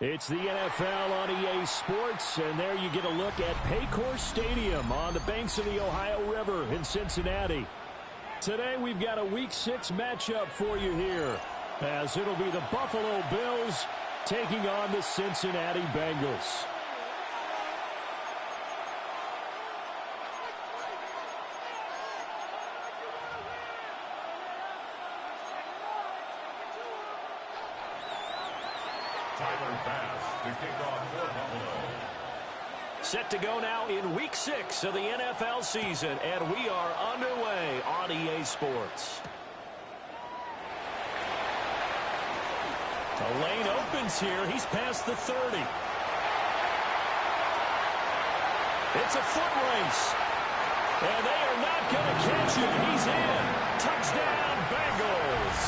It's the NFL on EA Sports, and there you get a look at Paycor Stadium on the banks of the Ohio River in Cincinnati. Today we've got a Week 6 matchup for you here, as it'll be the Buffalo Bills taking on the Cincinnati Bengals. Set to go now in Week 6 of the NFL season, and we are underway on EA Sports. The lane opens here. He's past the 30. It's a foot race, and they are not going to catch him. He's in. Touchdown, Bengals.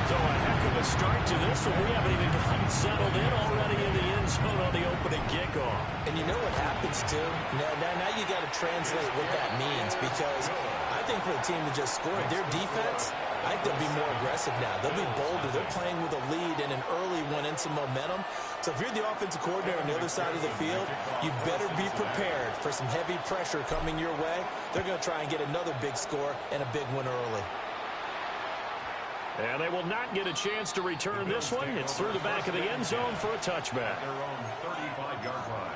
So a heck of a start to this one. We haven't even gotten settled in already in the end zone on the opening kickoff. And you know what happens, too? Now you got to translate what that means, because I think for the team that just scored, their defense, I think they'll be more aggressive now. They'll be bolder. They're playing with a lead and an early one and some momentum. So if you're the offensive coordinator on the other side of the field, you better be prepared for some heavy pressure coming your way. They're going to try and get another big score and a big one early. And they will not get a chance to return this one. It's through the back of the end zone for a touchback. Their own 35-yard line.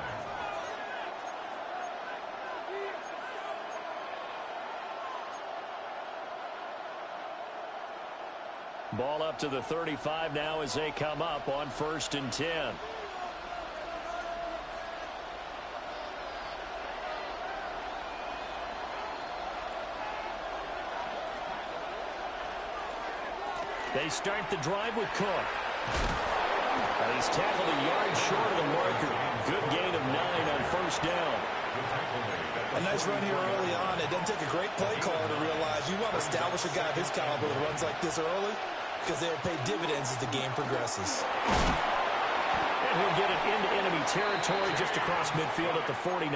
Ball up to the 35 now as they come up on 1st and 10. They start the drive with Cook. And he's tackled a yard short of the marker. Good gain of 9 on 1st down. A nice run here early on. It doesn't take a great play caller to realize you want to establish a guy of his caliber that runs like this early, because they'll pay dividends as the game progresses. And he'll get it into enemy territory just across midfield at the 49.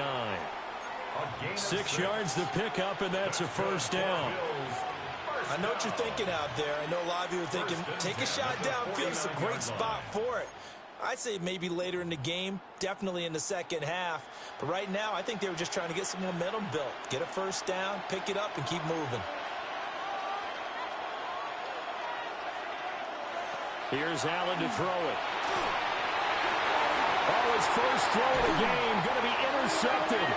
6 yards the pickup, and that's a 1st down. I know what you're thinking out there. I know a lot of you are thinking, take a shot downfield. It's a great spot for it. I'd say maybe later in the game, definitely in the second half. But right now, I think they were just trying to get some momentum built. Get a 1st down, pick it up, and keep moving. Here's Allen to throw it. Oh, his first throw of the game going to be intercepted.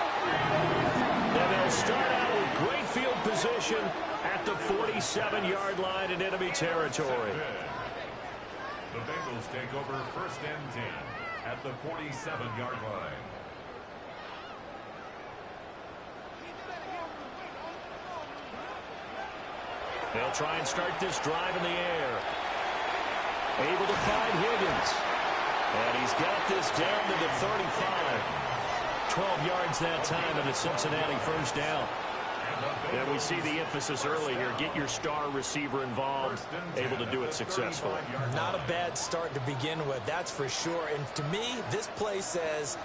And they'll start out with great field position at the 47-yard line in enemy territory. The Bengals take over 1st and 10 at the 47-yard line. They'll try and start this drive in the air. Able to find Higgins. And he's got this down to the 35. 12 yards that time, and a Cincinnati 1st down. And we see the emphasis early here. Get your star receiver involved, able to do it successfully. Not a bad start to begin with, that's for sure. And to me, this play says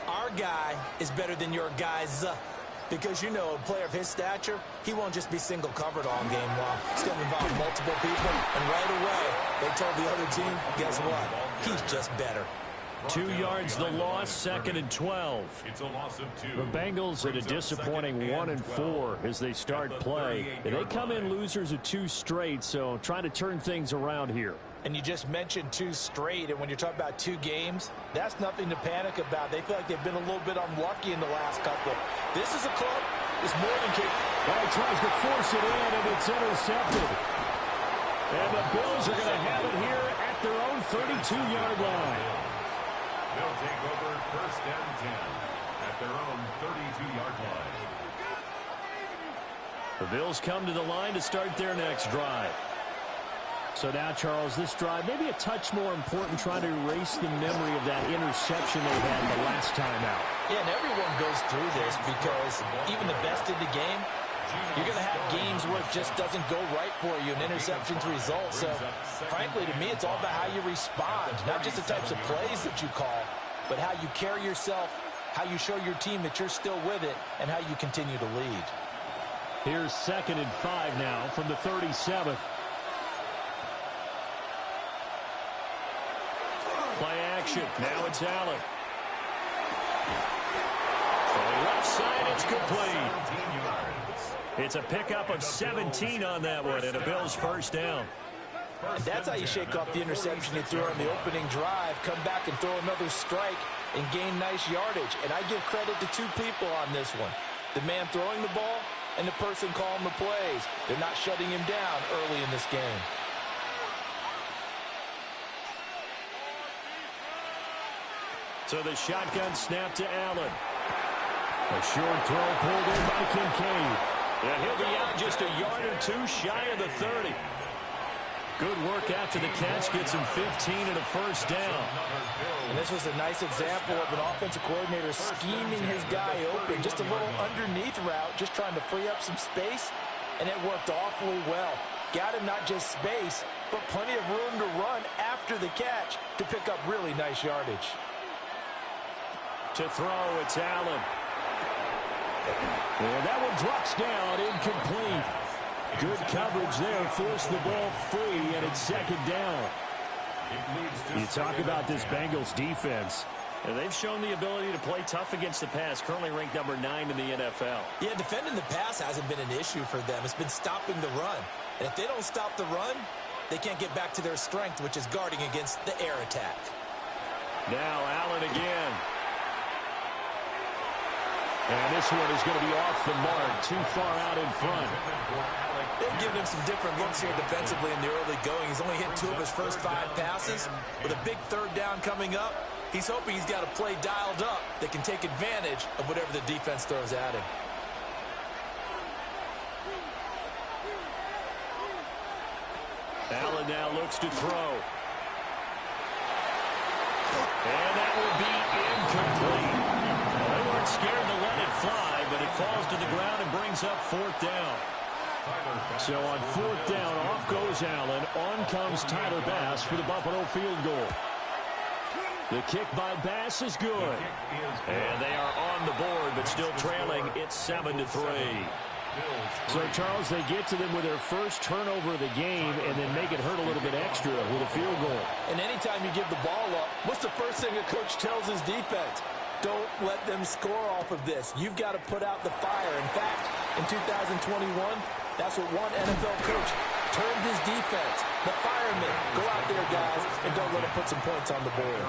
our guy is better than your guys. Because, you know, a player of his stature, he won't just be single covered all game long. He's going to involve multiple people. And right away, they told the other team, guess what? He's just better. 2 yards the loss, 2nd and 12. It's a loss of 2. The Bengals at a disappointing 1 and 4 as they start play. And they come in losers of 2 straight, so trying to turn things around here. And you just mentioned 2 straight, and when you're talking about 2 games, that's nothing to panic about. They feel like they've been a little bit unlucky in the last couple. This is a club that's more than capable. Well, he tries to force it in, and it's intercepted. And the Bills are going to have it here at their own 32-yard line. They'll take over 1st and 10 at their own 32-yard line. The Bills come to the line to start their next drive. So now, Charles, this drive maybe a touch more important, trying to erase the memory of that interception they had the last time out. Yeah, and everyone goes through this, because even the best in the game, you're going to have games where it just doesn't go right for you, and interceptions result. So, frankly, to me, it's all about how you respond, not just the types of plays that you call, but how you carry yourself, how you show your team that you're still with it, and how you continue to lead. Here's 2nd and 5 now from the 37. action. Now it's Allen. From the left side, it's complete. It's a pickup of 17 on that one, and a Bills first down. And that's how you shake off the interception you threw on the opening drive, come back and throw another strike and gain nice yardage. And I give credit to two people on this one. The man throwing the ball and the person calling the plays. They're not shutting him down early in this game. So the shotgun snap to Allen. A short throw pulled in by Kincaid. And he'll be out just a yard or two shy of the 30. Good work after the catch. Gets him 15 and a first down. And this was a nice example of an offensive coordinator scheming his guy open. Just a little underneath route, just trying to free up some space. And it worked awfully well. Got him not just space, but plenty of room to run after the catch to pick up really nice yardage. To throw, it's Allen. And that one drops down, incomplete. Good coverage there, forced the ball free, and it's second down. You talk about this Bengals defense. And they've shown the ability to play tough against the pass, currently ranked number 9 in the NFL. Yeah, defending the pass hasn't been an issue for them. It's been stopping the run. And if they don't stop the run, they can't get back to their strength, which is guarding against the air attack. Now Allen again. And this one is going to be off the mark, too far out in front. They've given him some different looks here defensively in the early going. He's only hit 2 of his first 5 passes. With a big third down coming up, he's hoping he's got a play dialed up that can take advantage of whatever the defense throws at him. Allen now looks to throw. And that will be incomplete. They weren't scared to let it fly, but it falls to the ground and brings up 4th down. So on 4th down, off goes Allen. On comes Tyler Bass for the Buffalo field goal. The kick by Bass is good. And they are on the board, but still trailing. It's 7-3. So, Charles, they get to them with their first turnover of the game and then make it hurt a little bit extra with a field goal. And anytime you give the ball up, what's the first thing a coach tells his defense? Don't let them score off of this. You've got to put out the fire. In fact, in 2021, that's what one NFL coach termed his defense. The firemen. Go out there, guys, and don't let them put some points on the board.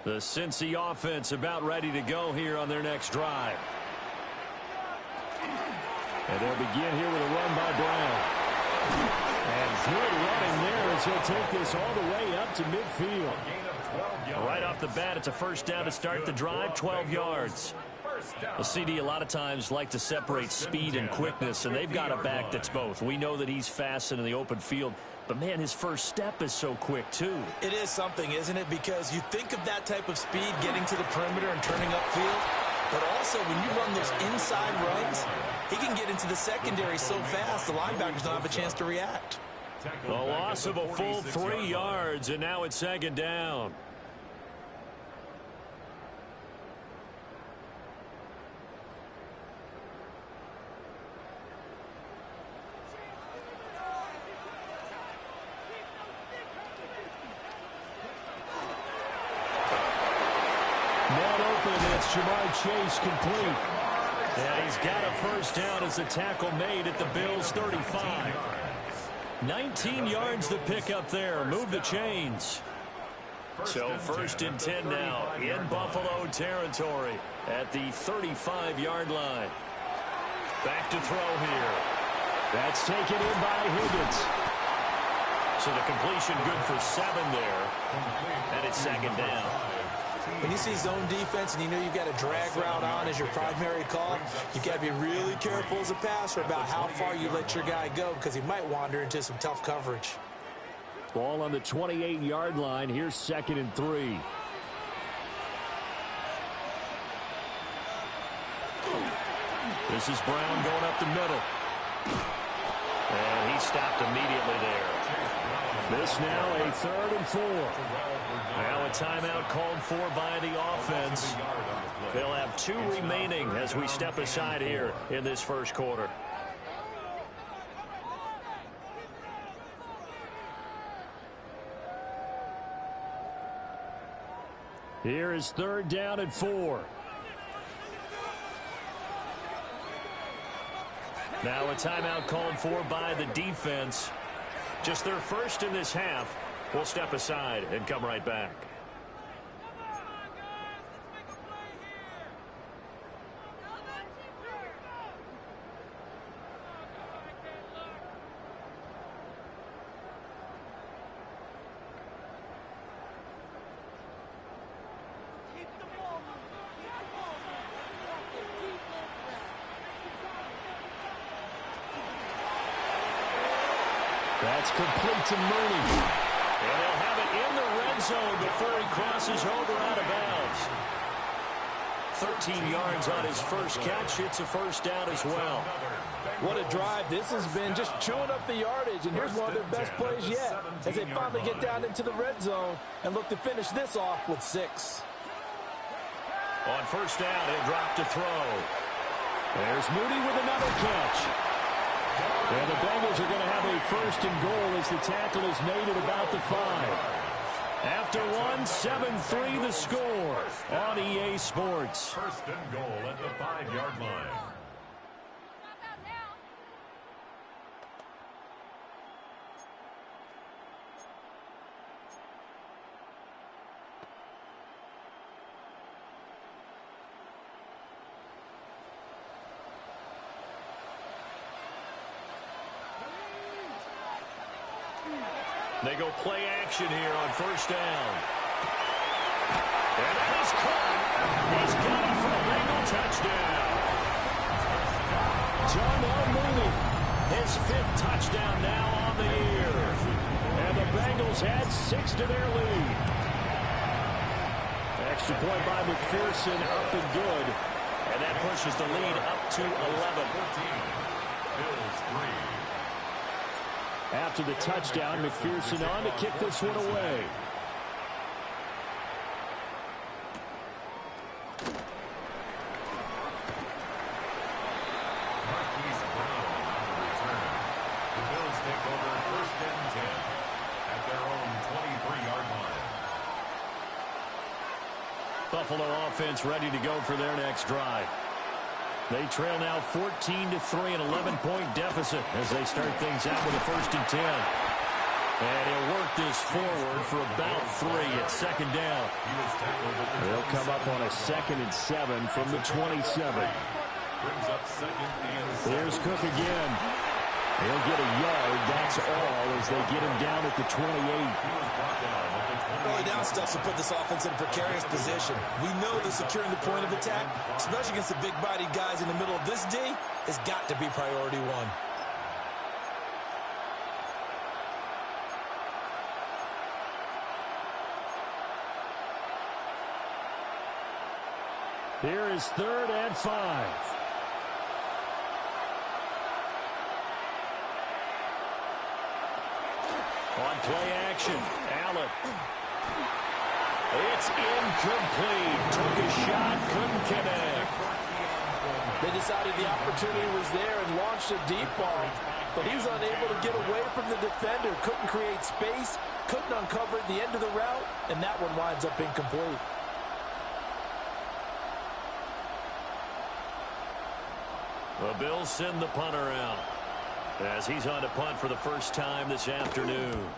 The Cincy offense about ready to go here on their next drive. And they'll begin here with a run by Brown. And good running there as he'll take this all the way up to midfield. Right off the bat, it's a first down to start the drive, 12 yards. The CD a lot of times like to separate speed and quickness, and they've got a back that's both. We know that he's fast in the open field, but, man, his first step is so quick, too. It is something, isn't it? Because you think of that type of speed getting to the perimeter and turning upfield, but also when you run those inside runs, he can get into the secondary so fast the linebackers don't have a chance to react. A loss of a full 3 yards, and now it's second down. Jamar Chase complete. And he's got a first down as the tackle made at the Bills' 35. 19 yards to pick up there. Move the chains. So 1st and 10 now in Buffalo territory at the 35-yard line. Back to throw here. That's taken in by Higgins. So the completion good for 7 there. And it's second down. When you see zone defense and you know you've got a drag route on as your primary call, you've got to be really careful as a passer about how far you let your guy go because he might wander into some tough coverage. Ball on the 28-yard line. Here's 2nd and 3. This is Brown going up the middle. And he stopped immediately there. This now a 3rd and 4. Now a timeout called for by the offense. They'll have 2 remaining as we step aside here in this first quarter. Here is 3rd down and 4. Now a timeout called for by the defense. Just their first in this half. We'll step aside and come right back. That's complete to Mooney. And they'll have it in the red zone before he crosses over out of bounds. 13 yards on his first catch. It's a first down as well. What a drive. This has been just chewing up the yardage, and here's one of their best plays yet as they finally get down into the red zone and look to finish this off with 6. On first down, he'll drop to throw. There's Mooney with another catch. And the Bengals are going to have a 1st and goal as the tackle is made at about the 5. After 1, 7-3 the score on EA Sports. 1st and goal at the 5-yard line. They go play action here on first down. And that is caught. He's got it for a Bengal touchdown. Darnell Mooney, his 5th touchdown now on the year. And the Bengals add 6 to their lead. Extra point by McPherson, up and good. And that pushes the lead up to 11. Bills 3. After the touchdown, McPherson on to kick this one away. Marquise Brown on the return. The Bills take over 1st and 10 at their own 23-yard line. Buffalo offense ready to go for their next drive. They trail now 14-3, an 11-point deficit as they start things out with a 1st and 10. And he'll work this forward for about 3 at 2nd down. They'll come up on a 2nd and 7 from the 27. Brings up 2nd and 7. Here's Cook again. He'll get a yard, that's all, as they get him down at the 28. Early down stuff to put this offense in a precarious position. We know that securing the point of attack, especially against the big-bodied guys in the middle of this D, has got to be priority 1. Here is 3rd and 5. On play action, Allen. It's incomplete. Took a shot, couldn't connect. They decided the opportunity was there and launched a deep ball, but he was unable to get away from the defender. Couldn't create space, couldn't uncover the end of the route, and that one winds up incomplete. The Bills send the punter out as he's on to punt for the first time this afternoon.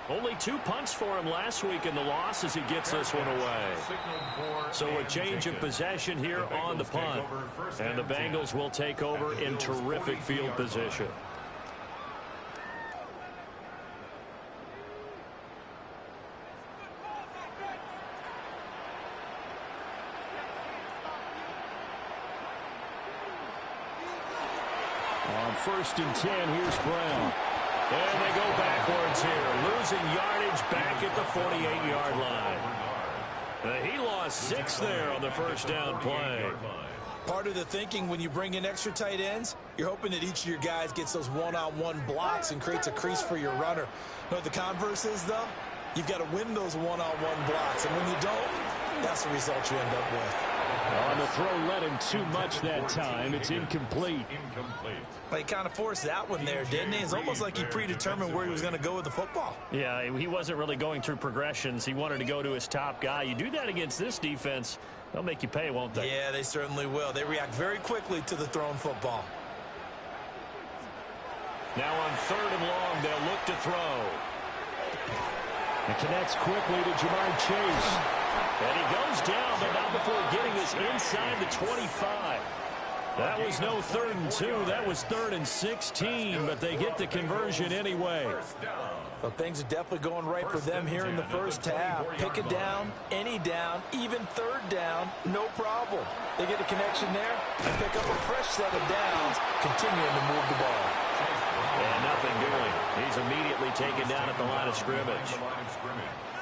Only 2 punts for him last week in the loss as he gets this one away. So a change of possession here on the punt. And the Bengals will take over in terrific field position. On 1st and 10, here's Brown. And they go backwards here, losing yardage back at the 48-yard line. He lost 6 there on the first down play. Part of the thinking when you bring in extra tight ends, you're hoping that each of your guys gets those one-on-one blocks and creates a crease for your runner. You know what the converse is, though? You've got to win those one-on-one blocks, and when you don't, that's the result you end up with. On the throw, led him too much that time. It's incomplete. Well, he kind of forced that one there, didn't he? It's almost like he predetermined where he was going to go with the football. Yeah, he wasn't really going through progressions. He wanted to go to his top guy. You do that against this defense, they'll make you pay, won't they? Yeah, they certainly will. They react very quickly to the thrown football. Now on 3rd and long, they'll look to throw. And connects quickly to Jamar Chase. And he goes down, but not before getting us inside the 25. That was no 3rd and 2. That was 3rd and 16, but they get the conversion anyway. Well, things are definitely going right for them here in the first half. Pick a down, any down, even 3rd down, no problem. They get a connection there and pick up a fresh set of downs, continuing to move the ball. And nothing doing. He's immediately taken down at the line of scrimmage.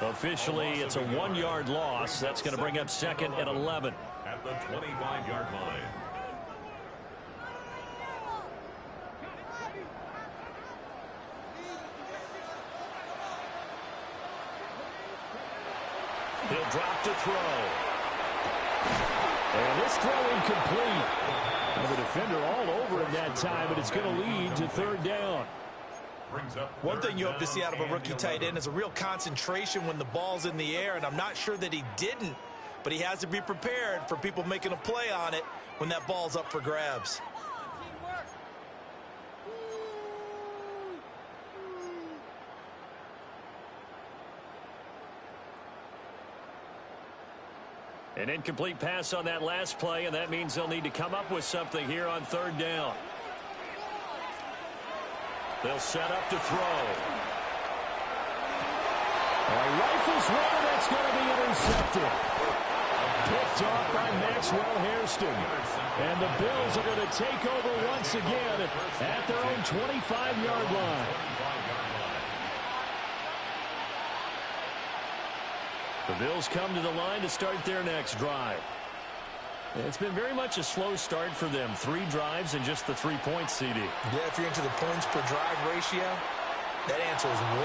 Officially, it's a 1-yard loss. That's going to bring up 2nd and 11. At the 25-yard line. He'll drop to throw. And this throw incomplete. And the defender all over him that time, but it's going to lead to 3rd down. One thing you hope to see out of a rookie tight end is a real concentration when the ball's in the air, and I'm not sure that he didn't, but he has to be prepared for people making a play on it when that ball's up for grabs. An incomplete pass on that last play, and that means they'll need to come up with something here on 3rd down. They'll set up to throw. Rifles one, and that's going to be intercepted. Picked off by Maxwell Hairston. And the Bills are going to take over once again at their own 25-yard line. The Bills come to the line to start their next drive. It's been very much a slow start for them. 3 drives and just the 3 points, CD. Yeah, if you're into the points per drive ratio, that answer is 1.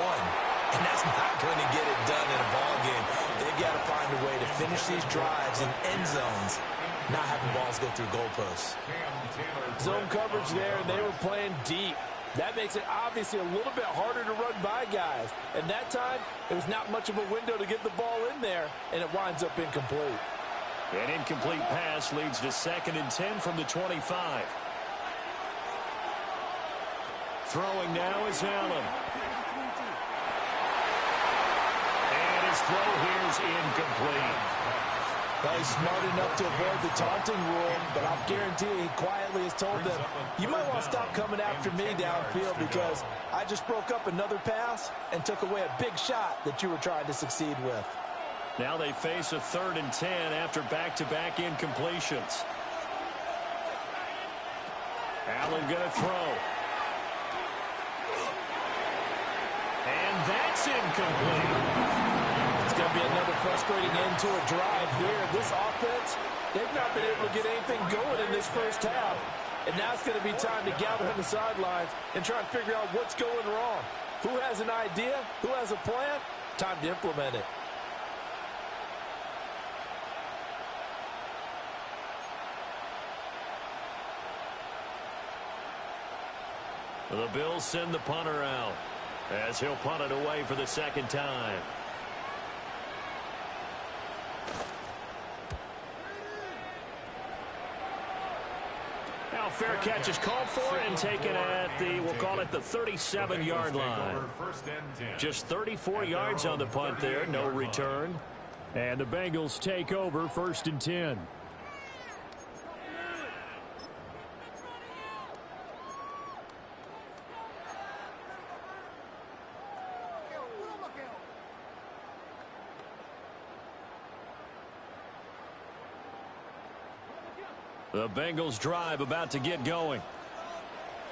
And that's not going to get it done in a ball game. They've got to find a way to finish these drives in end zones, not having balls go through goalposts. Zone coverage there, and they were playing deep. That makes it obviously a little bit harder to run by guys. And that time, it was not much of a window to get the ball in there, and it winds up incomplete. An incomplete pass leads to 2nd and 10 from the 25. Throwing now is Allen. And his throw here is incomplete. Well, he's smart enough to avoid the taunting rule, but I'll guarantee he quietly has told them, you might want to stop coming after me downfield because I just broke up another pass and took away a big shot that you were trying to succeed with. Now they face a 3rd and 10 after back-to-back incompletions. Allen going to throw. And that's incomplete. It's going to be another frustrating end to a drive here. This offense, they've not been able to get anything going in this first half. And now it's going to be time to gather on the sidelines and try and figure out what's going wrong. Who has an idea? Who has a plan? Time to implement it. The Bills send the punter out as he'll punt it away for the 2nd time. Now fair catch is called for and taken at the, we'll call it the 37-yard line. Just 34 yards on the punt there, no return. And the Bengals take over 1st and 10. The Bengals drive about to get going.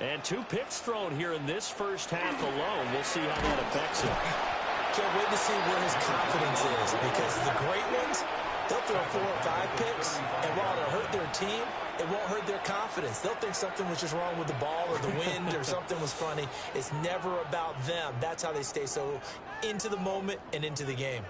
And 2 picks thrown here in this first half alone. We'll see how that affects him. Can't wait to see where his confidence is because the great ones, they'll throw 4 or 5 picks, and while it'll hurt their team, it won't hurt their confidence. They'll think something was just wrong with the ball or the wind or something was funny. It's never about them. That's how they stay so into the moment and into the game.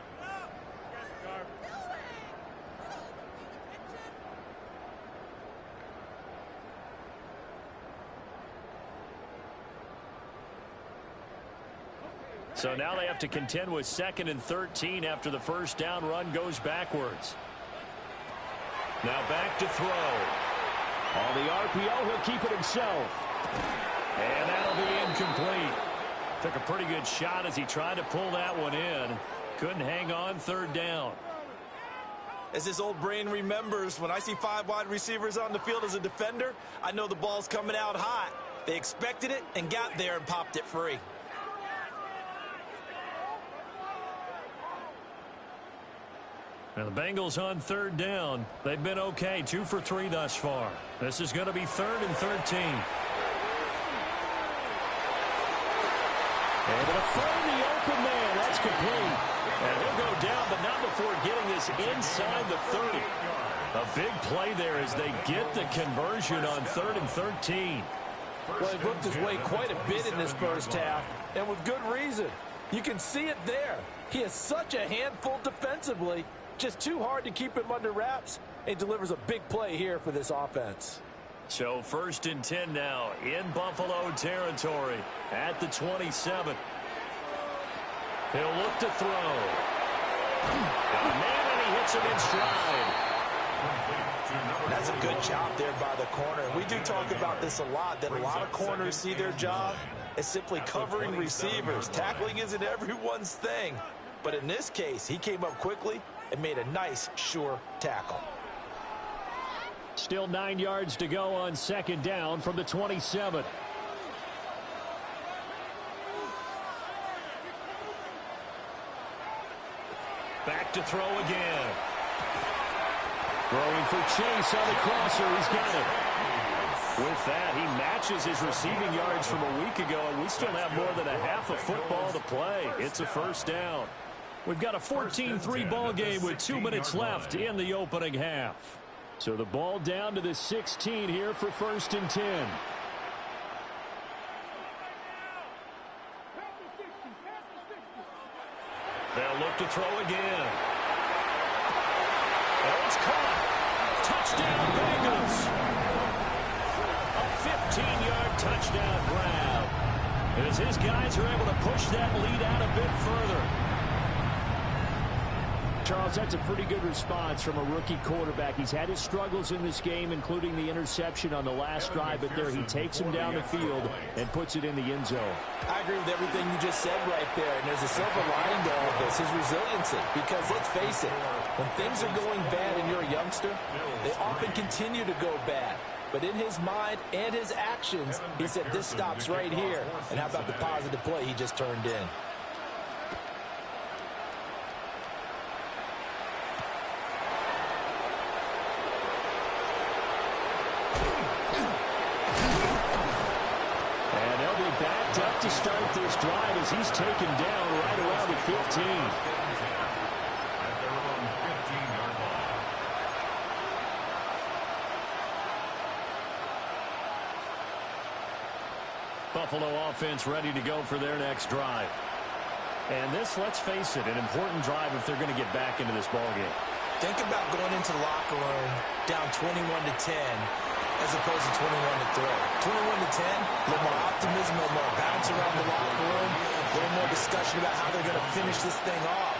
So now they have to contend with 2nd and 13 after the first down run goes backwards. Now back to throw. On the RPO, he'll keep it himself. And that'll be incomplete. Took a pretty good shot as he tried to pull that one in. Couldn't hang on 3rd down. As his old brain remembers, when I see 5 wide receivers on the field as a defender, I know the ball's coming out hot. They expected it and got there and popped it free. Now the Bengals on 3rd down. They've been okay, 2 for 3 thus far. This is going to be 3rd and 13. Able to find the open man. That's complete. And he'll go down, but not before getting this inside the 30. A big play there as they get the conversion on 3rd and 13. Well, he worked his way quite a bit in this first half, and with good reason. You can see it there. He is such a handful defensively. Just too hard to keep him under wraps. He delivers a big play here for this offense. So 1st and 10 now in Buffalo territory at the 27. He'll look to throw. Got a man, and he hits him in stride. That's a good job there by the corner. We do talk about this a lot, that a lot of corners see their job as simply covering receivers. Tackling isn't everyone's thing. But in this case, he came up quickly and made a nice, sure tackle. Still 9 yards to go on 2nd down from the 27. Back to throw again. Throwing for Chase on the crosser. He's got it. With that, he matches his receiving yards from a week ago, and we still have more than a half a football to play. It's a 1st down. We've got a 14-3 ball game with 2 minutes left in the opening half. So the ball down to the 16 here for 1st and 10. They'll look to throw again. Oh, it's caught. Touchdown, Bengals. A 15-yard touchdown grab. As his guys are able to push that lead out a bit further. Charles, that's a pretty good response from a rookie quarterback. He's had his struggles in this game, including the interception on the last drive, but there he takes him down the field and puts it in the end zone. I agree with everything you just said right there, and there's a silver lining to all of this, his resiliency, because let's face it, when things are going bad and you're a youngster, they often continue to go bad. But in his mind and his actions, he said, this stops right here. And how about the positive play he just turned in? To start this drive as he's taken down right around the 15. At their own 15-yard line. Buffalo offense ready to go for their next drive. And this, let's face it, an important drive if they're going to get back into this ballgame. Think about going into the locker room down 21-10 as opposed to 21-3. 21-10, a little more optimism, a little more bounce around the locker room, a little more discussion about how they're going to finish this thing off.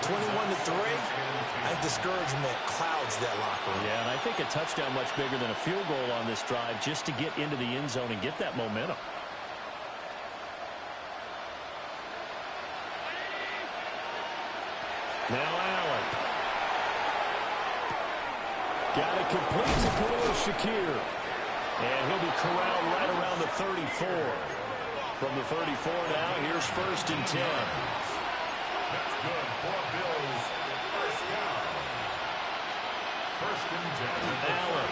21-3, I think discouragement clouds that locker room. Yeah, and I think a touchdown much bigger than a field goal on this drive just to get into the end zone and get that momentum. Now Allen. Got it complete to Khalil Shakir. And he'll be corralled right around the 34. From the 34 now, here's 1st and 10. That's good for Bills. First down. 1st and 10. Allen.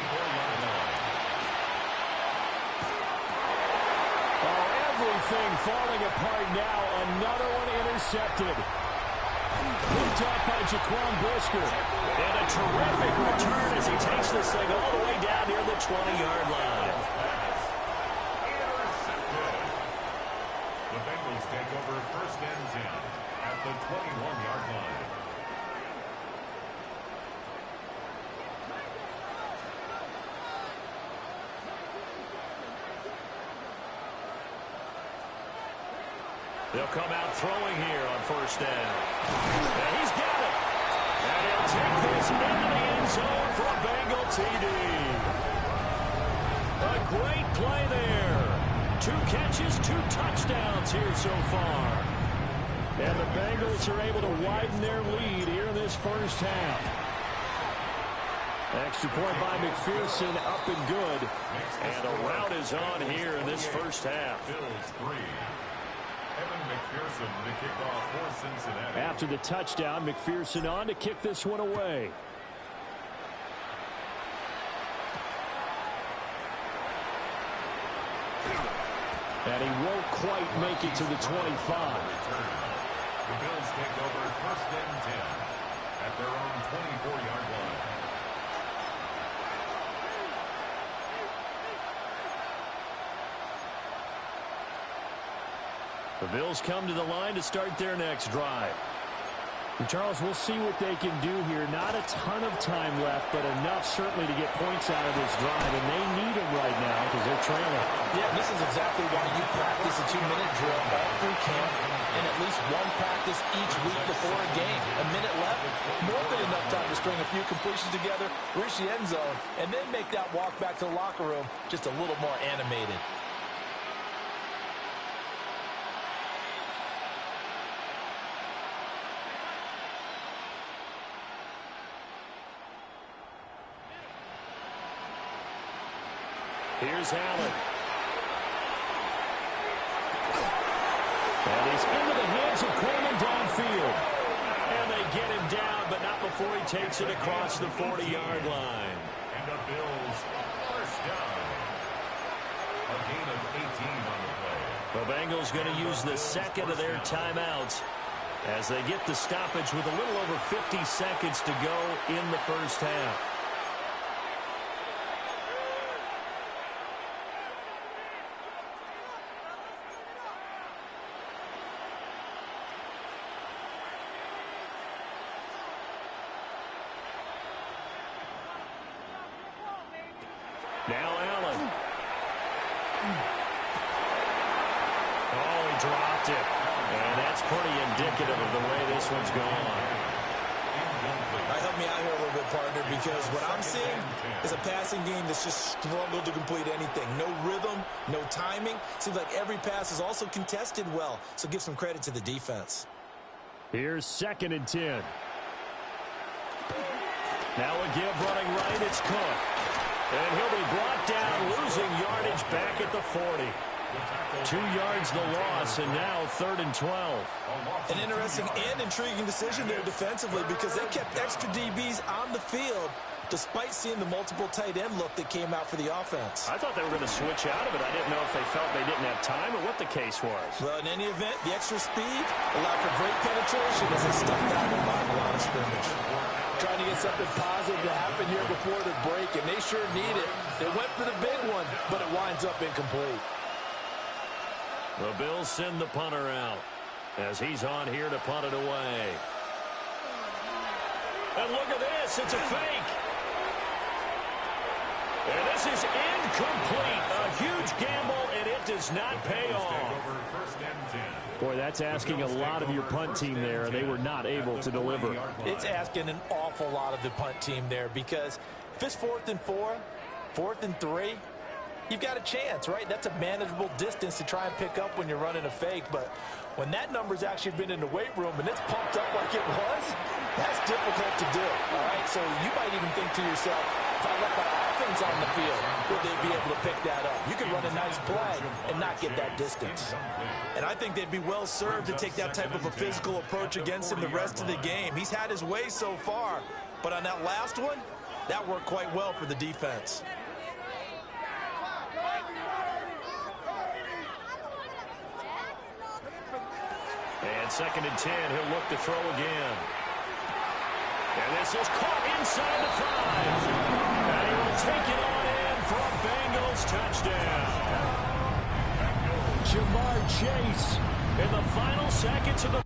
Oh, everything falling apart now. Another one intercepted. Picked up by Jaquan Brisker. And a terrific return as he takes this thing all the way down near the 20-yard line. Intercepted. The Bengals take over 1st and 10 at the 21-yard line. They'll come out throwing here on first down. And he's got it. And he'll take this into the end zone for a Bengal TD. A great play there. 2 catches, 2 touchdowns here so far. And the Bengals are able to widen their lead here in this first half. Extra point by McPherson, up and good. And a rout is on here in this first half. Bills 3. Evan McPherson to kick off for Cincinnati. After the touchdown, McPherson on to kick this one away. And he won't quite make it to the 25. The Bills take over first and 10 at their own 24-yard line. The Bills come to the line to start their next drive. And Charles, we'll see what they can do here. Not a ton of time left, but enough certainly to get points out of this drive. And they need them right now because they're trailing. Yeah, this is exactly why you practice a 2-minute drill all through camp and at least one practice each week before a game. A minute left, more than enough time to string a few completions together, reach the end zone, and then make that walk back to the locker room just a little more animated. Here's Allen. And he's into the hands of Coleman downfield. And they get him down, but not before he takes it across the 40-yard line. And the Bills first down. A gain of 18 on the play. The Bengals going to use the second of their timeouts as they get the stoppage with a little over 50 seconds to go in the first half. Now Allen. Oh, he dropped it. And that's pretty indicative of the way this one's gone. Help me out here a little bit, partner, because what I'm seeing is a passing game that's just struggled to complete anything. No rhythm, no timing. Seems like every pass is also contested well, so give some credit to the defense. Here's 2nd and 10. Now a give running right, it's Cook. And he'll be brought down, losing yardage back at the 40. 2 yards the loss, and now 3rd and 12. An interesting and intriguing decision there defensively because they kept extra DBs on the field despite seeing the multiple tight end look that came out for the offense. I thought they were going to switch out of it. I didn't know if they felt they didn't have time or what the case was. Well, in any event, the extra speed allowed for great penetration as they stuck that one by the line of scrimmage. Trying to get something positive to happen here before the break, and they sure need it. They went for the big one, but it winds up incomplete. The Bills send the punter out as he's on here to punt it away. And look at this. It's a fake. And this is incomplete. A huge gamble, and it does not pay off. Boy, that's asking a lot of your punt team there. They were not able to deliver. It's asking an awful lot of the punt team there because if it's 4th and 4, 4th and 3, you've got a chance, right? That's a manageable distance to try and pick up when you're running a fake. But when that number's actually been in the weight room and it's pumped up like it was, that's difficult to do, all right? So you might even think to yourself, if I let my offense on the field, would they be able to pick that up? You could run a nice play and not get that distance. And I think they'd be well served to take that type of a physical approach against him the rest of the game. He's had his way so far, but on that last one, that worked quite well for the defense. And 2nd and 10, he'll look to throw again. And this is caught inside the 5. And he will take it on in for a Bengals touchdown. Jamar Chase in the final seconds of the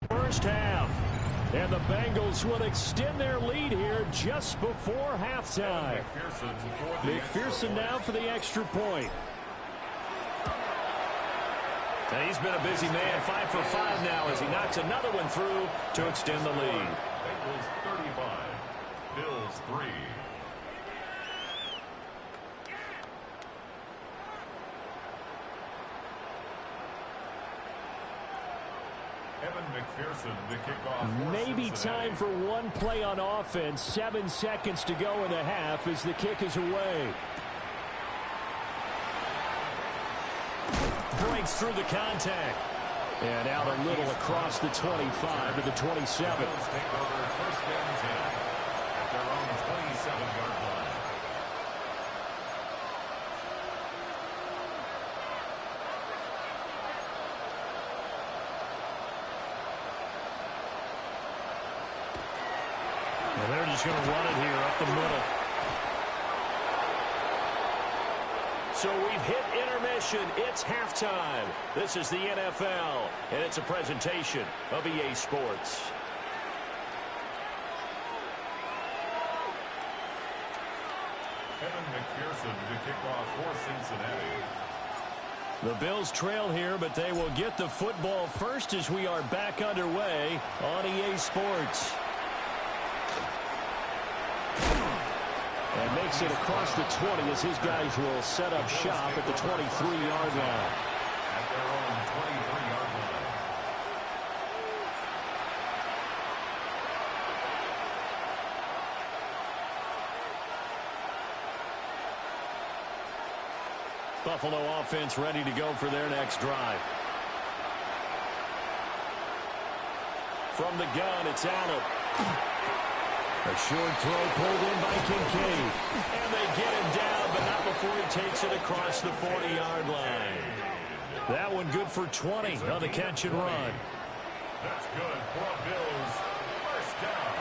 First half. And the Bengals will extend their lead here just before halftime. McPherson now for the extra point. And he's been a busy man, 5 for 5 now as he knocks another one through to extend the lead. Bengals 35, Bills 3. Evan McPherson, the kickoff. Maybe time for one play on offense. 7 seconds to go in the half as the kick is away. Breaks through the contact. And out a little across the 25 to the 27. Bills take over first and 10 at their own 27-yard line. And they're just going to run it here up the middle. So we've hit intermission. It's halftime. This is the NFL, and it's a presentation of EA Sports. Evan McPherson to kick off for Cincinnati. The Bills trail here, but they will get the football first as we are back underway on EA Sports. And makes it across the 20 as his guys will set up shop at the 23-yard line. At their own 23-yard line. Buffalo offense ready to go for their next drive. From the gun, it's Allen. A short throw pulled in by Kincaid. And they get him down, but not before he takes it across the 40-yard line. That one good for 20 on the catch and run. That's good for Bills. First down.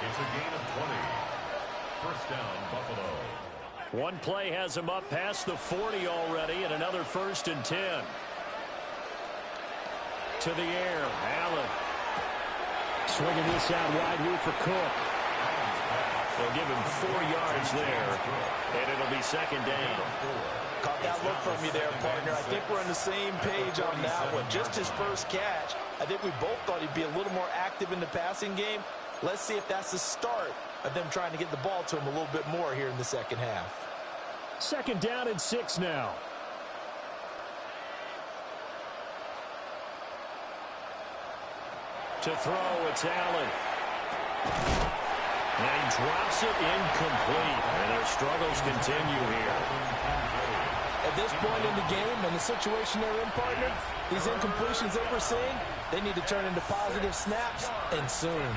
It's a gain of 20. First down, Buffalo. One play has him up past the 40 already, and another 1st and 10. To the air, Allen. Swinging this out wide here for Cook. They'll give him 4 yards there, and it'll be second down. Caught that look from you there, partner. I think we're on the same page on that one. Just his first catch. I think we both thought he'd be a little more active in the passing game. Let's see if that's the start of them trying to get the ball to him a little bit more here in the second half. Second down and 6 now. To throw, it's Allen. And he drops it incomplete. And their struggles continue here. At this point in the game and the situation they're in, partner, these incompletions that we're seeing, they need to turn into positive snaps, and soon.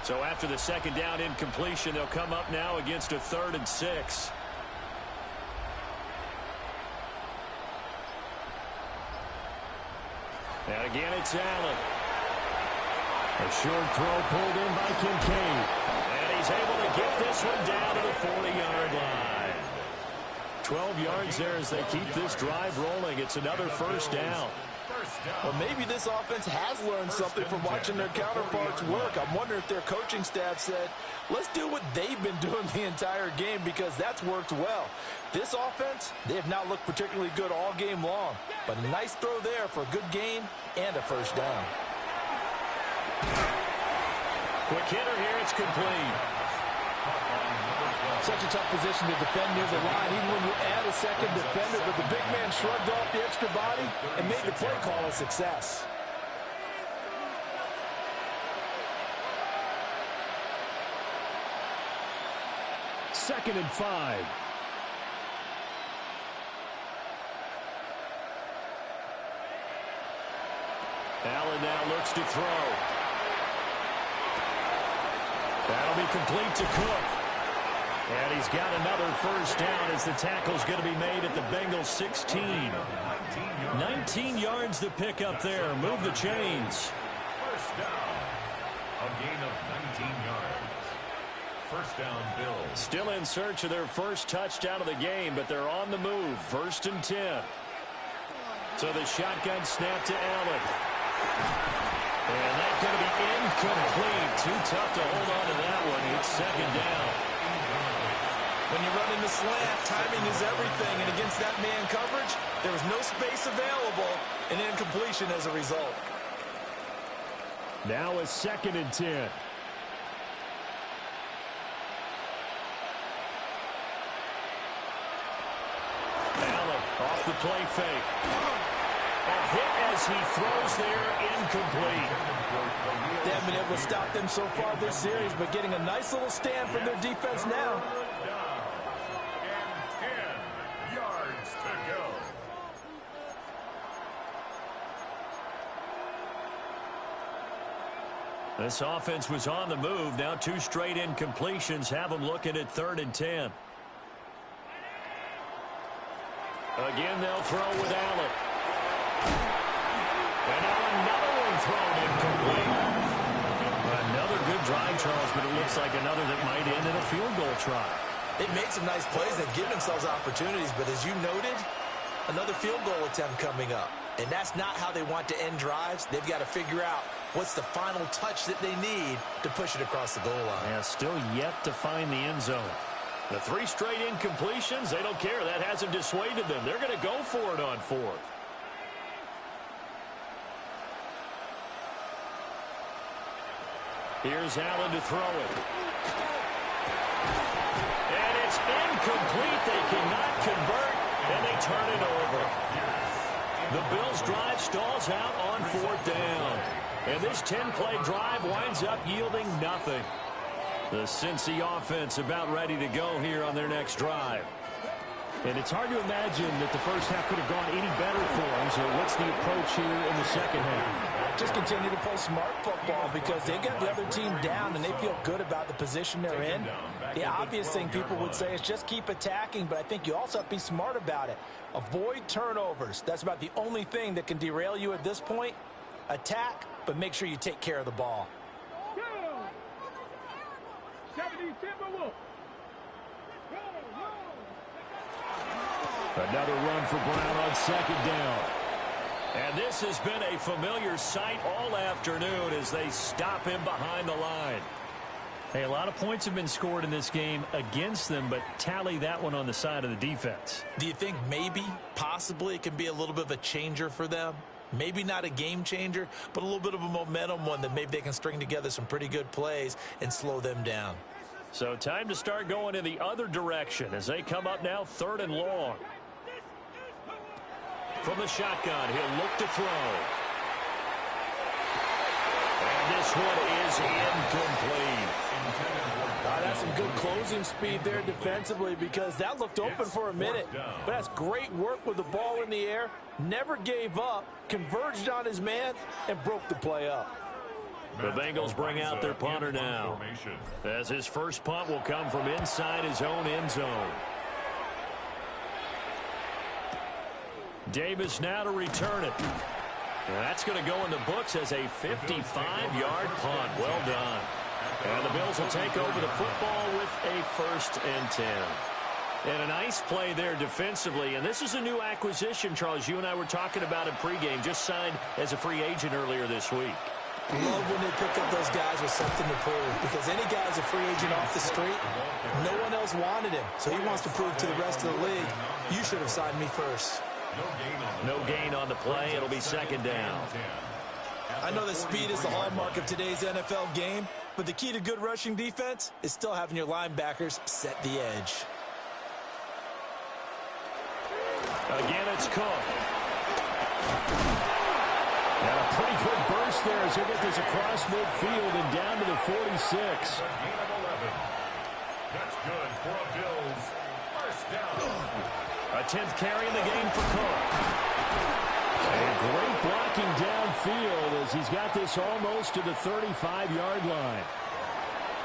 So after the second down incompletion, they'll come up now against a 3rd and 6. And again, it's Allen. A short throw pulled in by Kincaid. And he's able to get this one down to the 40-yard line. 12 yards there as they keep this drive rolling. It's another first down. Well, maybe this offense has learned something from watching their counterparts work. I'm wondering if their coaching staff said, let's do what they've been doing the entire game, because that's worked well. This offense, they have not looked particularly good all game long, but a nice throw there for a good gain and a first down. Quick hitter here, it's complete. Such a tough position to defend near the line, even when you add a second defender, but the big man shrugged off the extra body and made the play call a success. Second and 5. Allen now looks to throw. That'll be complete to Cook. And he's got another first down as the tackle's going to be made at the Bengals 16. 19 yards to pick up there. Move the chains. First down. A gain of 19 yards. First down, Bills. Still in search of their first touchdown of the game, but they're on the move. 1st and 10. So the shotgun snap to Allen. And that's going to be incomplete. Too tough to hold on to that one. It's 2nd down. When you run into slant, timing is everything. And against that man coverage, there was no space available, and incompletion as a result. Now a 2nd and 10. Allen off the play fake. A hit as he throws there, incomplete. They haven't been able to stop them so far this series, but getting a nice little stand from their defense now. And 10 yards to go. This offense was on the move. Now 2 straight incompletions have them looking at 3rd and 10. Again, they'll throw with Allen. And now another one thrown incomplete. Another good drive, Charles, but it looks like another that might end in a field goal try. They've made some nice plays. They've given themselves opportunities, but as you noted, another field goal attempt coming up. And that's not how they want to end drives. They've got to figure out what's the final touch that they need to push it across the goal line. Yeah, still yet to find the end zone. The 3 straight incompletions, they don't care. That hasn't dissuaded them. They're going to go for it on 4th. Here's Allen to throw it. And it's incomplete. They cannot convert, and they turn it over. The Bills' drive stalls out on 4th down. And this 10-play drive winds up yielding nothing. The Cincy offense about ready to go here on their next drive. And it's hard to imagine that the first half could have gone any better for them. So what's the approach here in the second half? Just continue to play smart football because they got the other team down and they feel good about the position they're in. The obvious thing people would say is just keep attacking, but I think you also have to be smart about it. Avoid turnovers. That's about the only thing that can derail you at this point. Attack, but make sure you take care of the ball. Another run for Brown on 2nd down. And this has been a familiar sight all afternoon as they stop him behind the line. Hey, a lot of points have been scored in this game against them, but tally that one on the side of the defense. Do you think maybe, possibly, it can be a little bit of a changer for them? Maybe not a game changer, but a little bit of a momentum one that maybe they can string together some pretty good plays and slow them down. So time to start going in the other direction as they come up now 3rd and long. From the shotgun, he'll look to throw. And this one is incomplete. That's some good closing speed there defensively because that looked open for a minute. But that's great work with the ball in the air. Never gave up, converged on his man, and broke the play up. The Bengals bring out their punter now, as his first punt will come from inside his own end zone. Davis now to return it. And that's going to go in the books as a 55-yard punt. Well done. And the Bills will take over the football with a 1st and 10. And a nice play there defensively. And this is a new acquisition, Charles. You and I were talking about in pregame. Just signed as a free agent earlier this week. Love when they pick up those guys with something to prove, because any guy's a free agent off the street, no one else wanted him. So he wants to prove to the rest of the league, you should have signed me first. No gain on the play. It'll be 2nd down. I know that speed is the hallmark of today's NFL game, but the key to good rushing defense is still having your linebackers set the edge. Again, it's Cook. And a pretty good burst there as he'll get this across midfield and down to the 46. That's good for a Bills. First down. A 10th carry in the game for Cook. And great blocking downfield as he's got this almost to the 35-yard line.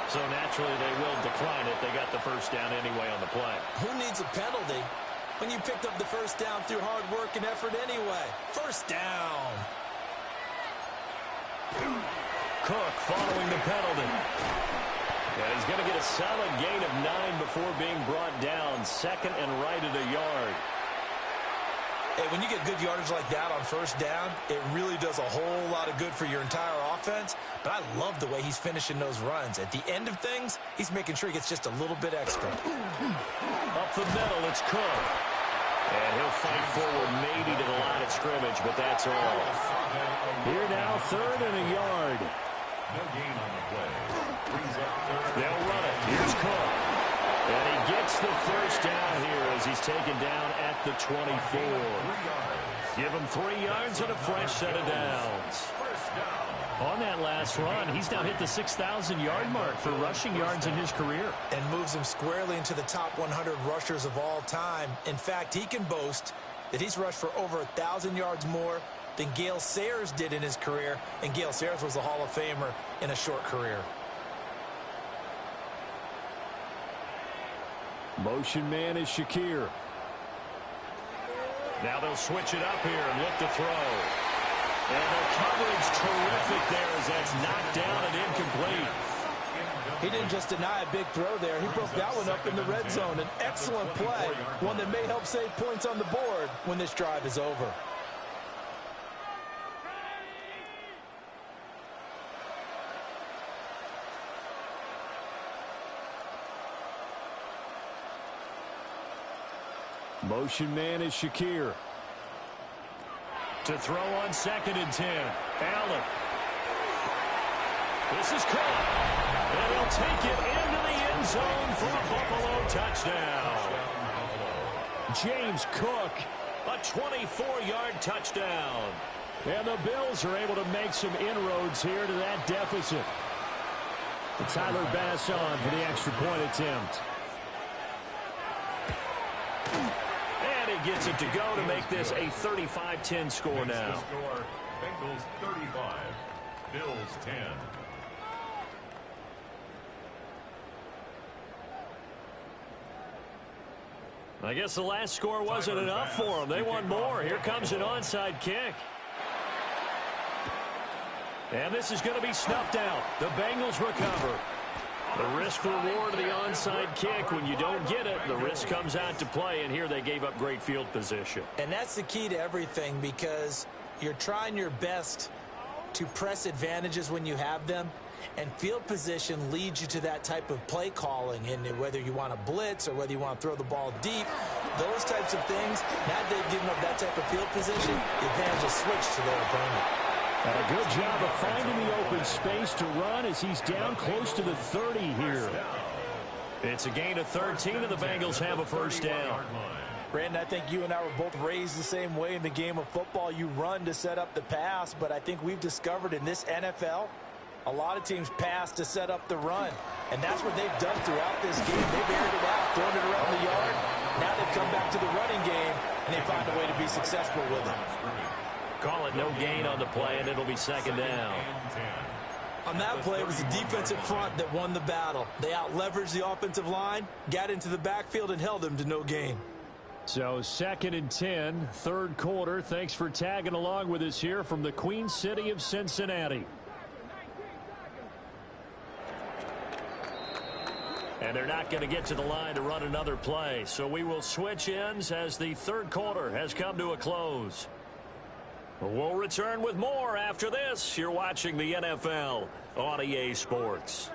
So naturally they will decline it. They got the first down anyway on the play. Who needs a penalty when you picked up the first down through hard work and effort anyway? First down. Cook following the penalty. And he's going to get a solid gain of 9 before being brought down. Second and right at a yard. Hey, when you get good yardage like that on first down, it really does a whole lot of good for your entire offense. But I love the way he's finishing those runs. At the end of things, he's making sure he gets just a little bit extra. Up the middle, it's Cook. And he'll fight forward maybe to the line of scrimmage, but that's all. Here now, third and a yard. No gain on the play. Brings up third. They'll run it. Here's Cook. And he gets the first down here as he's taken down at the 24. 3 yards. Give him 3 yards and a fresh set of downs. First down. On that last run, he's now hit the 6,000-yard mark for rushing yards in his career. And moves him squarely into the top 100 rushers of all time. In fact, he can boast that he's rushed for over 1,000 yards more than Gale Sayers did in his career. And Gale Sayers was a Hall of Famer in a short career. Motion man is Shakir. Now they'll switch it up here and look to throw. And the coverage terrific there as that's knocked down and incomplete. He didn't just deny a big throw there. He broke that one up in the red zone. An excellent play, one that may help save points on the board when this drive is over. Motion man is Shakir. To throw on 2nd and 10. Allen. This is Cook. And he'll take it into the end zone for a Buffalo touchdown. James Cook, a 24-yard touchdown. And the Bills are able to make some inroads here to that deficit. Tyler Bass on for the extra point attempt. Gets it to go to make this a 35-10 score now. Score, Bengals 35, Bills 10. I guess the last score wasn't enough for them. They want more. Here comes an onside kick. And this is going to be snuffed out. The Bengals recover. The risk-reward of the onside kick, when you don't get it, the risk comes out to play, and here they gave up great field position. And that's the key to everything, because you're trying your best to press advantages when you have them, and field position leads you to that type of play calling, and whether you want to blitz or whether you want to throw the ball deep, those types of things, now they've given up that type of field position, the advantage is switched to their opponent. And a good job of finding the open space to run as he's down close to the 30 here. It's a gain of 13, and the Bengals have a first down. Brandon, I think you and I were both raised the same way in the game of football. You run to set up the pass, but I think we've discovered in this NFL, a lot of teams pass to set up the run. And that's what they've done throughout this game. They've aired it out, thrown it around the yard. Now they've come back to the running game, and they find a way to be successful with it. Call it no gain on the play, and it'll be second down. On that play, it was the defensive front that won the battle. They out-leveraged the offensive line, got into the backfield, and held them to no gain. So 2nd and 10, third quarter. Thanks for tagging along with us here from the Queen City of Cincinnati. And they're not going to get to the line to run another play. So we will switch ends as the third quarter has come to a close. We'll return with more after this. You're watching the NFL on EA Sports.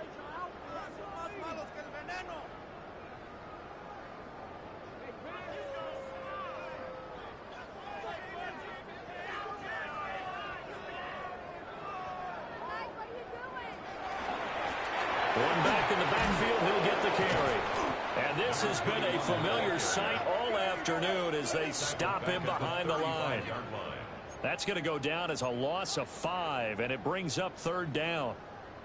One back in the backfield, he'll get the carry. And this has been a familiar sight all afternoon as they stop him behind the line. That's going to go down as a loss of 5, and it brings up third down.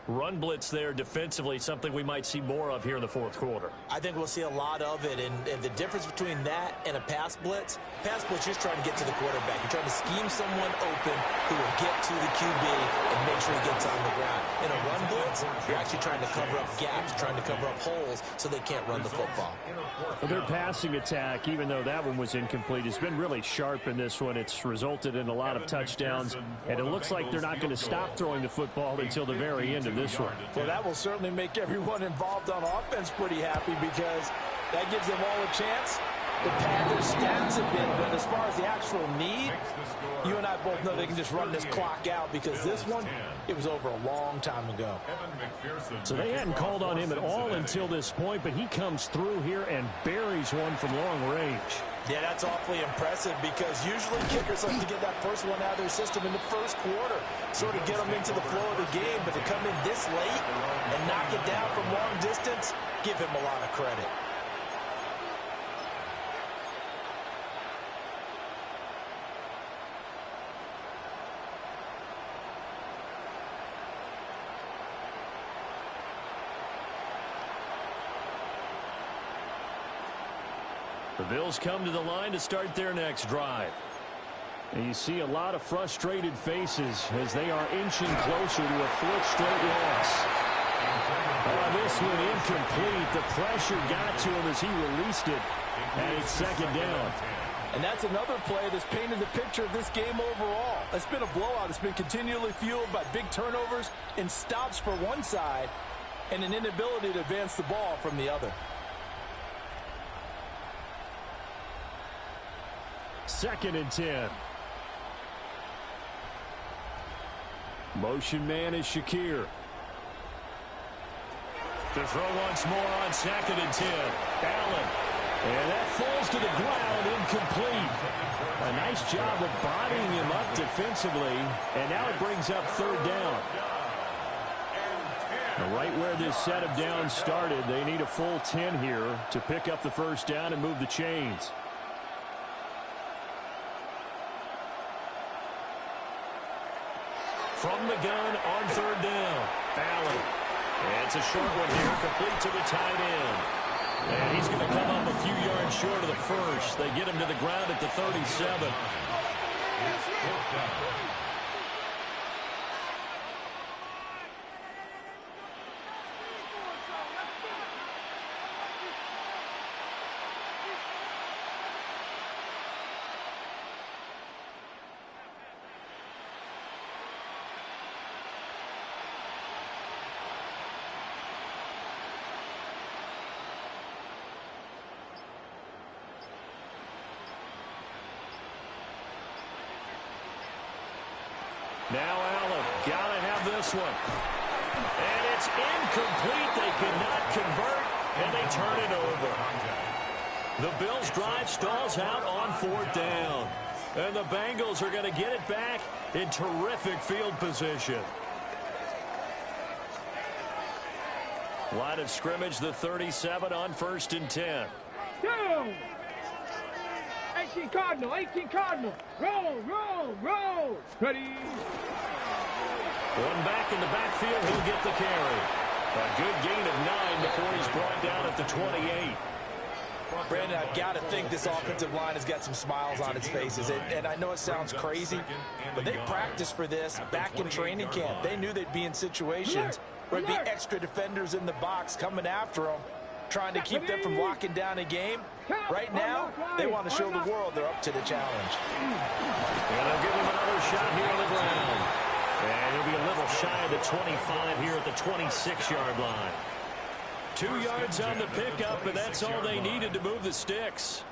Run blitz there defensively, something we might see more of here in the fourth quarter. I think we'll see a lot of it, and the difference between that and a pass blitz, you're just trying to get to the quarterback. You're trying to scheme someone open who will get to the QB and make sure he gets on the ground. In a run blitz, defense, you're actually trying to cover up gaps, trying to cover up holes so they can't run the football. Well, their passing attack, even though that one was incomplete, has been really sharp in this one. It's resulted in a lot of touchdowns, and it looks like they're not going to stop throwing the football until the very end of this one. Well, that will certainly make everyone involved on offense pretty happy because that gives them all a chance to pad their stats a bit. But as far as the actual need, you and I both know they can just run this clock out because this one, it was over a long time ago. So they hadn't called on him at all until this point, but he comes through here and buries one from long range. Yeah, that's awfully impressive because usually kickers like to get that first one out of their system in the first quarter, sort of get them into the flow of the game, but to come in this late and knock it down from long distance, give him a lot of credit. The Bills come to the line to start their next drive. And you see a lot of frustrated faces as they are inching closer to a fourth straight loss. This one incomplete. The pressure got to him as he released it, and it's second down. And that's another play that's painted the picture of this game overall. It's been a blowout. It's been continually fueled by big turnovers and stops for one side and an inability to advance the ball from the other. Second and 10. Motion man is Shakir. To throw once more on second and 10. Allen. And that falls to the ground, incomplete. A nice job of bodying him up defensively. And now it brings up third down. Right where this set of downs started, they need a full 10 here to pick up the first down and move the chains. From the gun on third down. Allen. And it's a short one here, complete to the tight end. And he's going to come up a few yards short of the first. They get him to the ground at the 37. Now Allen, gotta have this one. And it's incomplete. They could not convert, and they turn it over. The Bills' drive stalls out on fourth down. And the Bengals are going to get it back in terrific field position. Line of scrimmage, the 37 on first and 10. Down. 18 Cardinal, 18 Cardinal. Roll, roll, roll. Ready. One back in the backfield, he'll get the carry. A good gain of 9 before he's brought down at the 28. Brandon, I've got to think this offensive line has got some smiles on its faces. And I know it sounds crazy, but they practiced for this back in training camp. They knew they'd be in situations where there'd be extra defenders in the box coming after them, trying to keep them from locking down a game. Right now, they want to show the world they're up to the challenge. And they'll give him another shot here on the ground. And he'll be a little shy of the 25 here at the 26-yard line. 2 yards on the pickup, and that's all they needed to move the sticks.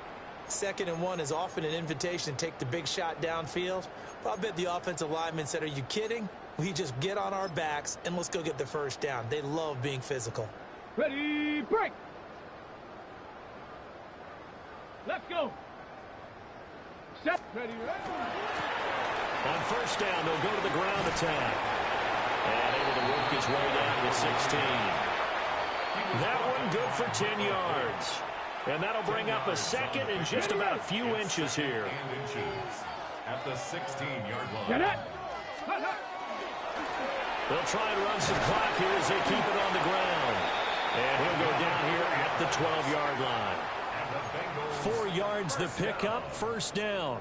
2nd and 1 is often an invitation to take the big shot downfield. But I bet the offensive lineman said, are you kidding? We just get on our backs and let's go get the first down. They love being physical. Ready, break. Let's go. Set. Ready, On first down, they'll go to the ground attack. And able to work his way down to 16. That one good for 10 yards. And that'll bring up a second and just about a few inches here. At the 16-yard line. Get it. They'll try and run some clock here as they keep it on the ground. And he'll go down here at the 12-yard line. 4 yards the pickup, first down.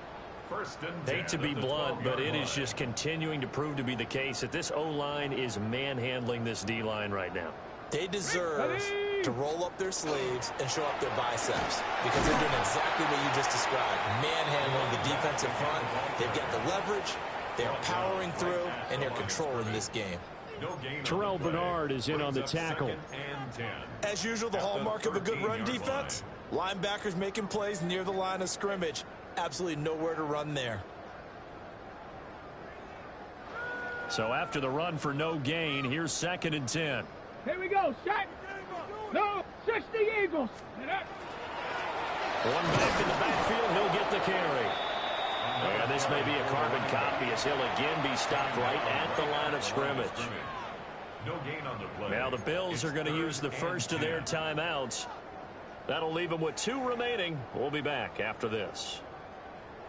First and 10 Hate to be at the blunt, but 12-yard it is line. just continuing to prove to be the case that this O-line is manhandling this D-line right now. They deserve to roll up their sleeves and show up their biceps because they're doing exactly what you just described. Manhandling the defensive front. They've got the leverage. They're powering through, and they're controlling this game. No gain on Terrell the play. Bernard is in on the Brings up tackle. 2nd and 10. As usual, the At the hallmark of a good run 13-yard defense, linebackers making plays near the line of scrimmage. Absolutely nowhere to run there. So after the run for no gain, here's 2nd and 10. Here we go. Set. No. 60 Eagles. One back in the backfield, he'll get the carry. And this may be a carbon copy as he'll again be stopped right at the line of scrimmage. No gain on the play. Now the Bills are going to use the first of their timeouts. That'll leave them with 2 remaining. We'll be back after this.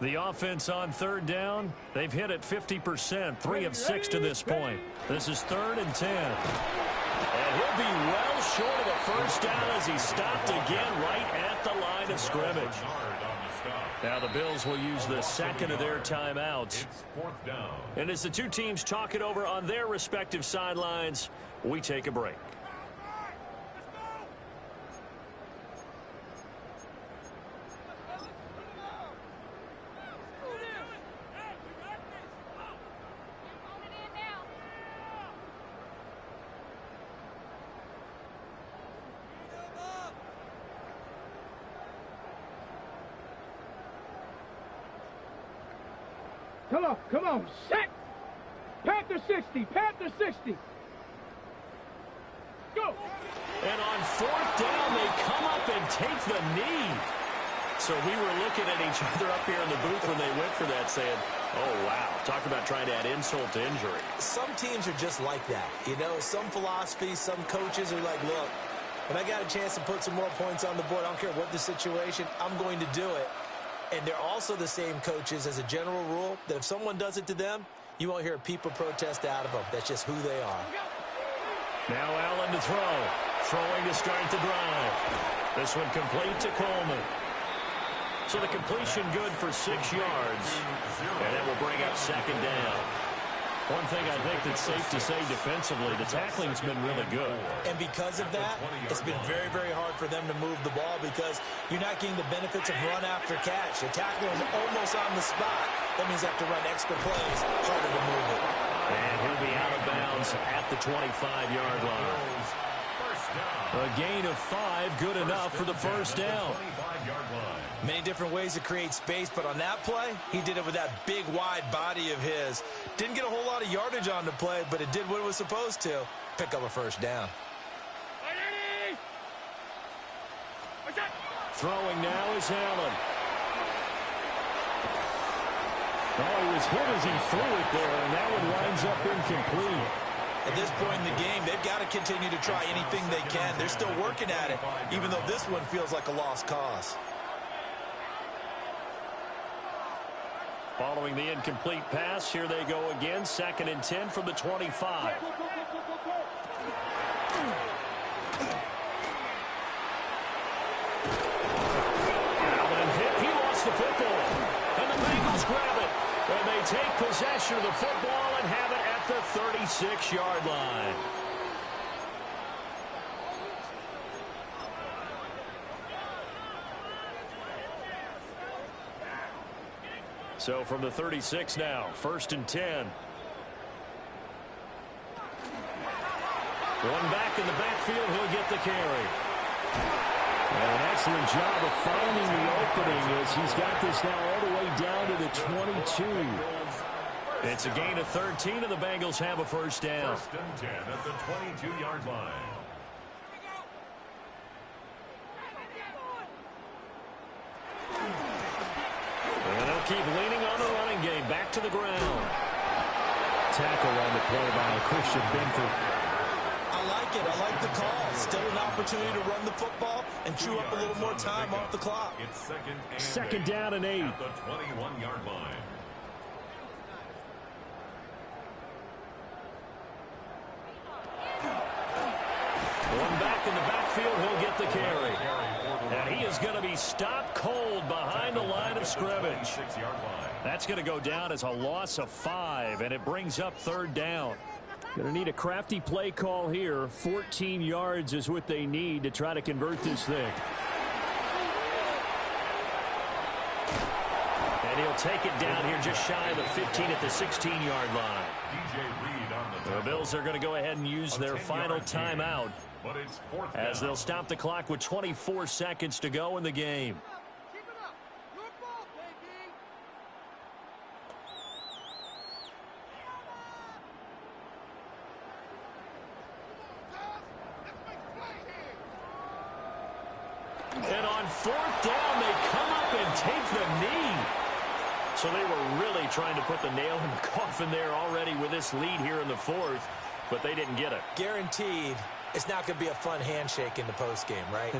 The offense on 3rd down, they've hit it 50%, 3 of 6 to this point. This is 3rd and 10. And he'll be well short of a first down as he stopped again right at the line of scrimmage. Now the Bills will use the second of their timeouts. It's 4th down. And as the two teams talk it over on their respective sidelines, we take a break. Come on. Set. Panther 60. Panther 60. Go. And on 4th down, they come up and take the knee. So we were looking at each other up here in the booth when they went for that saying, oh, wow. Talk about trying to add insult to injury. Some teams are just like that. You know, some philosophies, some coaches are like, look, when I got a chance to put some more points on the board, I don't care what the situation, I'm going to do it. And they're also the same coaches as a general rule that if someone does it to them, you won't hear a people protest out of them. That's just who they are. Now Allen to throw. Throwing to start the drive. This one complete to Coleman. So the completion good for 6 yards. And that will bring up 2nd down. One thing I think that's safe to say defensively, the tackling's been really good. And because of that, it's been very, very hard for them to move the ball because you're not getting the benefits of run after catch. The tackling is almost on the spot. That means they have to run extra plays, harder to move it. And he'll be out of bounds at the 25-yard line. A gain of 5, good enough for the first down. Many different ways to create space, but on that play, he did it with that big, wide body of his. Didn't get a whole lot of yardage on the play, but it did what it was supposed to, pick up a first down. Throwing now is Allen. Oh, he was hit as he threw it there, and that one winds up incomplete. At this point in the game, they've got to continue to try anything they can. They're still working at it, even though this one feels like a lost cause. Following the incomplete pass, here they go again. 2nd and 10 from the 25. Allen hit. He lost the football. And the Bengals grab it. And they take possession of the football and have it at the 36-yard line. So from the 36 now, 1st and 10. One back in the backfield, he'll get the carry. And an excellent job of finding the opening as he's got this now all the way down to the 22. It's a gain of 13, and the Bengals have a first down. 1st and 10 at the 22-yard line. And they'll keep leaning on the running game. Back to the ground. Tackle on the play by Christian Benford. I like it. I like the call. Still an opportunity to run the football and chew up a little more time off the clock. It's 2nd down and 8. At the 21-yard line. One back in the backfield, he'll get the carry. And he is going to be stopped cold behind the line of scrimmage. That's going to go down as a loss of 5, and it brings up 3rd down. Going to need a crafty play call here. 14 yards is what they need to try to convert this thing. And he'll take it down here just shy of the 15 at the 16-yard line. The Bills are going to go ahead and use their final timeout as they'll stop the clock with 24 seconds to go in the game. And on 4th down, they come up and take the knee. So they were really trying to put the nail in the coffin there already with this lead here in the 4th, but they didn't get it. Guaranteed it's not going to be a fun handshake in the postgame, right?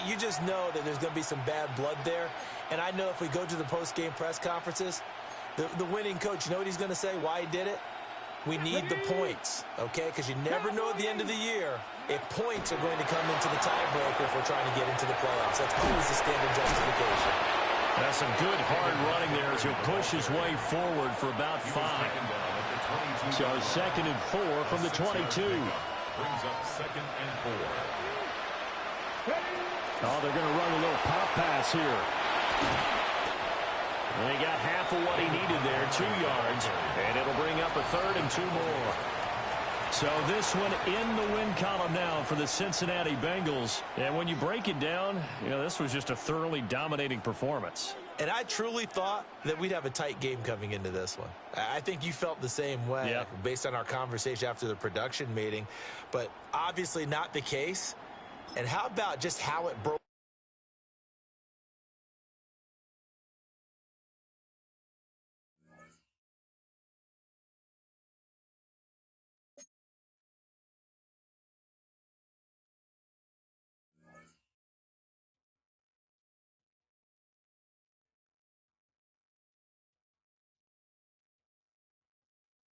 You just know that there's going to be some bad blood there. And I know if we go to the postgame press conferences, the winning coach, you know what he's going to say, why he did it? We need the points, okay? Because you never know at the end of the year if points are going to come into the tiebreaker if we're trying to get into the playoffs. That's always the standard justification. That's some good hard running there as he'll push his way forward for about 5. So 2nd and 4 from the 22. Brings up 2nd and 4. Oh, they're going to run a little pop pass here. And he got half of what he needed there, 2 yards, and it'll bring up a 3rd and 2 more. So this one in the win column now for the Cincinnati Bengals. And when you break it down, you know, this was just a thoroughly dominating performance. And I truly thought that we'd have a tight game coming into this one. I think you felt the same way based on our conversation after the production meeting, but obviously not the case. And how about just how it broke?